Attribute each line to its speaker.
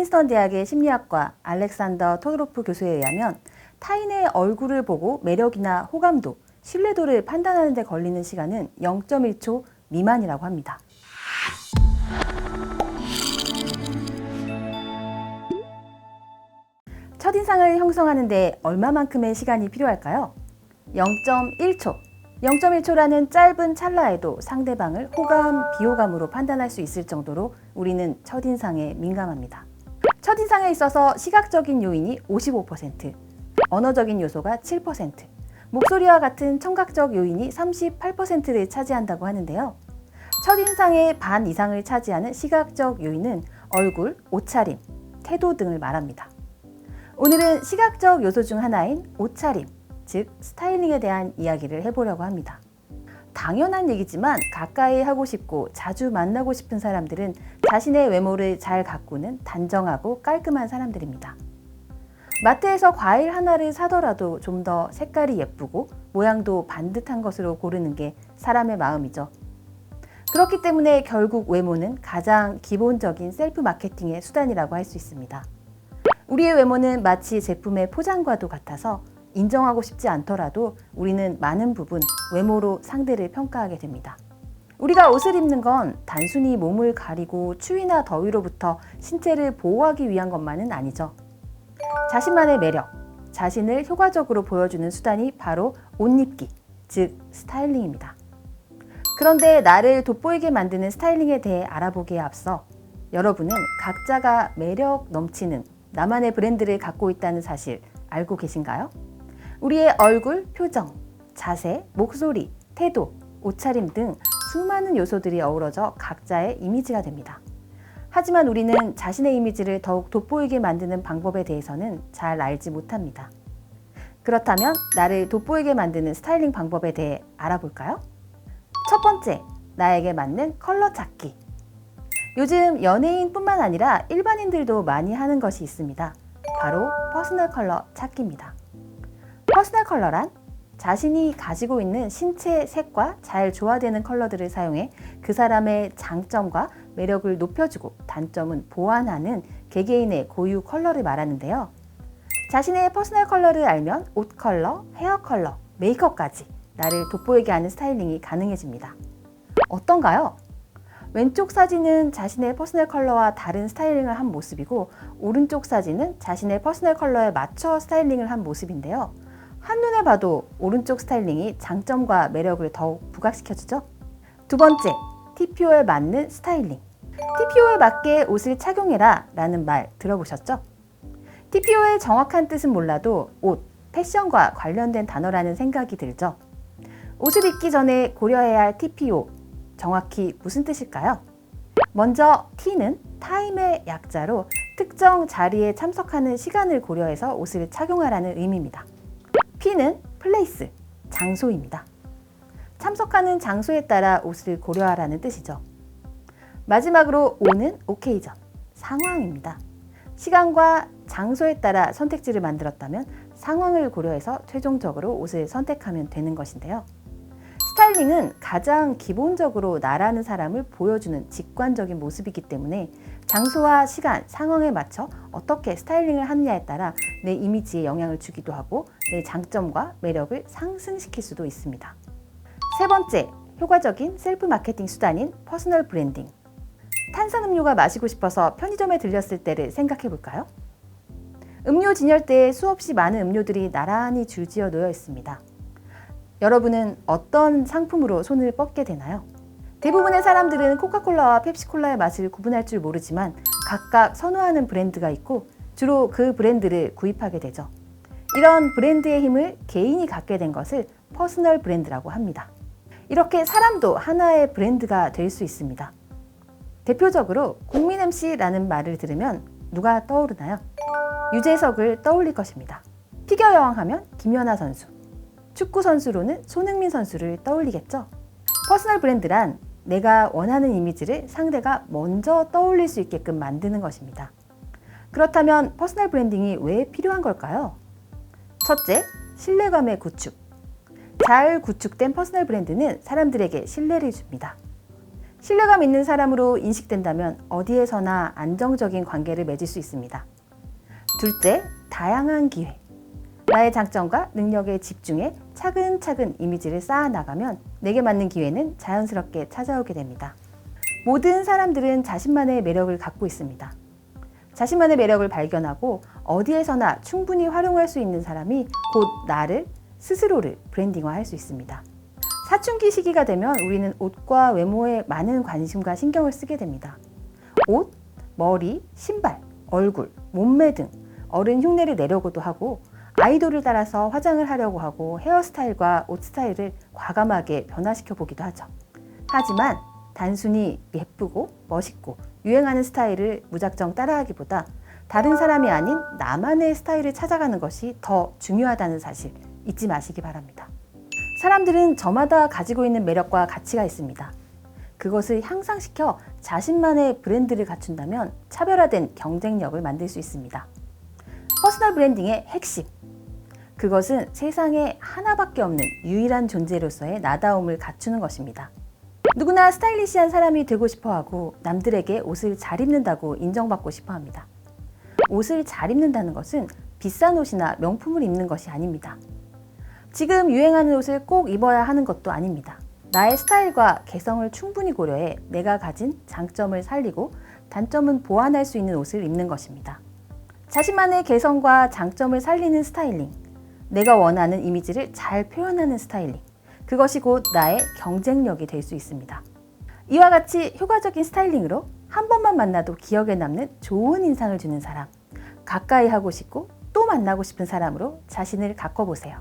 Speaker 1: 프린스턴 대학의 심리학과 알렉산더 토도로프 교수에 의하면 타인의 얼굴을 보고 매력이나 호감도, 신뢰도를 판단하는 데 걸리는 시간은 0.1초 미만이라고 합니다. 첫인상을 형성하는 데 얼마만큼의 시간이 필요할까요? 0.1초. 0.1초라는 짧은 찰나에도 상대방을 호감, 비호감으로 판단할 수 있을 정도로 우리는 첫인상에 민감합니다. 첫인상에 있어서 시각적인 요인이 55%, 언어적인 요소가 7%, 목소리와 같은 청각적 요인이 38%를 차지한다고 하는데요. 첫인상의 반 이상을 차지하는 시각적 요인은 얼굴, 옷차림, 태도 등을 말합니다. 오늘은 시각적 요소 중 하나인 옷차림, 즉 스타일링에 대한 이야기를 해보려고 합니다. 당연한 얘기지만 가까이 하고 싶고 자주 만나고 싶은 사람들은 자신의 외모를 잘 가꾸는 단정하고 깔끔한 사람들입니다. 마트에서 과일 하나를 사더라도 좀 더 색깔이 예쁘고 모양도 반듯한 것으로 고르는 게 사람의 마음이죠. 그렇기 때문에 결국 외모는 가장 기본적인 셀프 마케팅의 수단이라고 할 수 있습니다. 우리의 외모는 마치 제품의 포장과도 같아서 인정하고 싶지 않더라도 우리는 많은 부분 외모로 상대를 평가하게 됩니다. 우리가 옷을 입는 건 단순히 몸을 가리고 추위나 더위로부터 신체를 보호하기 위한 것만은 아니죠. 자신만의 매력, 자신을 효과적으로 보여주는 수단이 바로 옷 입기, 즉 스타일링입니다. 그런데 나를 돋보이게 만드는 스타일링에 대해 알아보기에 앞서 여러분은 각자가 매력 넘치는 나만의 브랜드를 갖고 있다는 사실 알고 계신가요? 우리의 얼굴, 표정, 자세, 목소리, 태도, 옷차림 등 수많은 요소들이 어우러져 각자의 이미지가 됩니다. 하지만 우리는 자신의 이미지를 더욱 돋보이게 만드는 방법에 대해서는 잘 알지 못합니다. 그렇다면 나를 돋보이게 만드는 스타일링 방법에 대해 알아볼까요? 첫 번째, 나에게 맞는 컬러 찾기. 요즘 연예인뿐만 아니라 일반인들도 많이 하는 것이 있습니다. 바로 퍼스널 컬러 찾기입니다. 퍼스널 컬러란 자신이 가지고 있는 신체 색과 잘 조화되는 컬러들을 사용해 그 사람의 장점과 매력을 높여주고 단점은 보완하는 개개인의 고유 컬러를 말하는데요. 자신의 퍼스널 컬러를 알면 옷 컬러, 헤어 컬러, 메이크업까지 나를 돋보이게 하는 스타일링이 가능해집니다. 어떤가요? 왼쪽 사진은 자신의 퍼스널 컬러와 다른 스타일링을 한 모습이고 오른쪽 사진은 자신의 퍼스널 컬러에 맞춰 스타일링을 한 모습인데요. 한눈에 봐도 오른쪽 스타일링이 장점과 매력을 더욱 부각시켜주죠. 두 번째, TPO에 맞는 스타일링. TPO에 맞게 옷을 착용해라 라는 말 들어보셨죠? TPO의 정확한 뜻은 몰라도 옷, 패션과 관련된 단어라는 생각이 들죠. 옷을 입기 전에 고려해야 할 TPO, 정확히 무슨 뜻일까요? 먼저 T는 타임의 약자로 특정 자리에 참석하는 시간을 고려해서 옷을 착용하라는 의미입니다. P는 플레이스, 장소입니다. 참석하는 장소에 따라 옷을 고려하라는 뜻이죠. 마지막으로 O는 오케이전, 상황입니다. 시간과 장소에 따라 선택지를 만들었다면 상황을 고려해서 최종적으로 옷을 선택하면 되는 것인데요. 스타일링은 가장 기본적으로 나라는 사람을 보여주는 직관적인 모습이기 때문에 장소와 시간, 상황에 맞춰 어떻게 스타일링을 하느냐에 따라 내 이미지에 영향을 주기도 하고 내 장점과 매력을 상승시킬 수도 있습니다. 세 번째, 효과적인 셀프 마케팅 수단인 퍼스널 브랜딩. 탄산음료가 마시고 싶어서 편의점에 들렸을 때를 생각해 볼까요? 음료 진열대에 수없이 많은 음료들이 나란히 줄지어 놓여 있습니다. 여러분은 어떤 상품으로 손을 뻗게 되나요? 대부분의 사람들은 코카콜라와 펩시콜라의 맛을 구분할 줄 모르지만 각각 선호하는 브랜드가 있고 주로 그 브랜드를 구입하게 되죠. 이런 브랜드의 힘을 개인이 갖게 된 것을 퍼스널 브랜드라고 합니다. 이렇게 사람도 하나의 브랜드가 될 수 있습니다. 대표적으로 국민 MC라는 말을 들으면 누가 떠오르나요? 유재석을 떠올릴 것입니다. 피겨 여왕 하면 김연아 선수, 축구 선수로는 손흥민 선수를 떠올리겠죠. 퍼스널 브랜드란 내가 원하는 이미지를 상대가 먼저 떠올릴 수 있게끔 만드는 것입니다. 그렇다면 퍼스널 브랜딩이 왜 필요한 걸까요? 첫째, 신뢰감의 구축. 잘 구축된 퍼스널 브랜드는 사람들에게 신뢰를 줍니다. 신뢰감 있는 사람으로 인식된다면 어디에서나 안정적인 관계를 맺을 수 있습니다. 둘째, 다양한 기회. 나의 장점과 능력에 집중해 차근차근 이미지를 쌓아나가면 내게 맞는 기회는 자연스럽게 찾아오게 됩니다. 모든 사람들은 자신만의 매력을 갖고 있습니다. 자신만의 매력을 발견하고 어디에서나 충분히 활용할 수 있는 사람이 곧 나를, 스스로를 브랜딩화할 수 있습니다. 사춘기 시기가 되면 우리는 옷과 외모에 많은 관심과 신경을 쓰게 됩니다. 옷, 머리, 신발, 얼굴, 몸매 등 어른 흉내를 내려고도 하고 아이돌을 따라서 화장을 하려고 하고 헤어스타일과 옷 스타일을 과감하게 변화시켜 보기도 하죠. 하지만 단순히 예쁘고 멋있고 유행하는 스타일을 무작정 따라하기보다 다른 사람이 아닌 나만의 스타일을 찾아가는 것이 더 중요하다는 사실 잊지 마시기 바랍니다. 사람들은 저마다 가지고 있는 매력과 가치가 있습니다. 그것을 향상시켜 자신만의 브랜드를 갖춘다면 차별화된 경쟁력을 만들 수 있습니다. 퍼스널 브랜딩의 핵심. 그것은 세상에 하나밖에 없는 유일한 존재로서의 나다움을 갖추는 것입니다. 누구나 스타일리시한 사람이 되고 싶어 하고 남들에게 옷을 잘 입는다고 인정받고 싶어 합니다. 옷을 잘 입는다는 것은 비싼 옷이나 명품을 입는 것이 아닙니다. 지금 유행하는 옷을 꼭 입어야 하는 것도 아닙니다. 나의 스타일과 개성을 충분히 고려해 내가 가진 장점을 살리고 단점은 보완할 수 있는 옷을 입는 것입니다. 자신만의 개성과 장점을 살리는 스타일링, 내가 원하는 이미지를 잘 표현하는 스타일링, 그것이 곧 나의 경쟁력이 될 수 있습니다. 이와 같이 효과적인 스타일링으로 한 번만 만나도 기억에 남는 좋은 인상을 주는 사람, 가까이 하고 싶고 또 만나고 싶은 사람으로 자신을 가꿔보세요.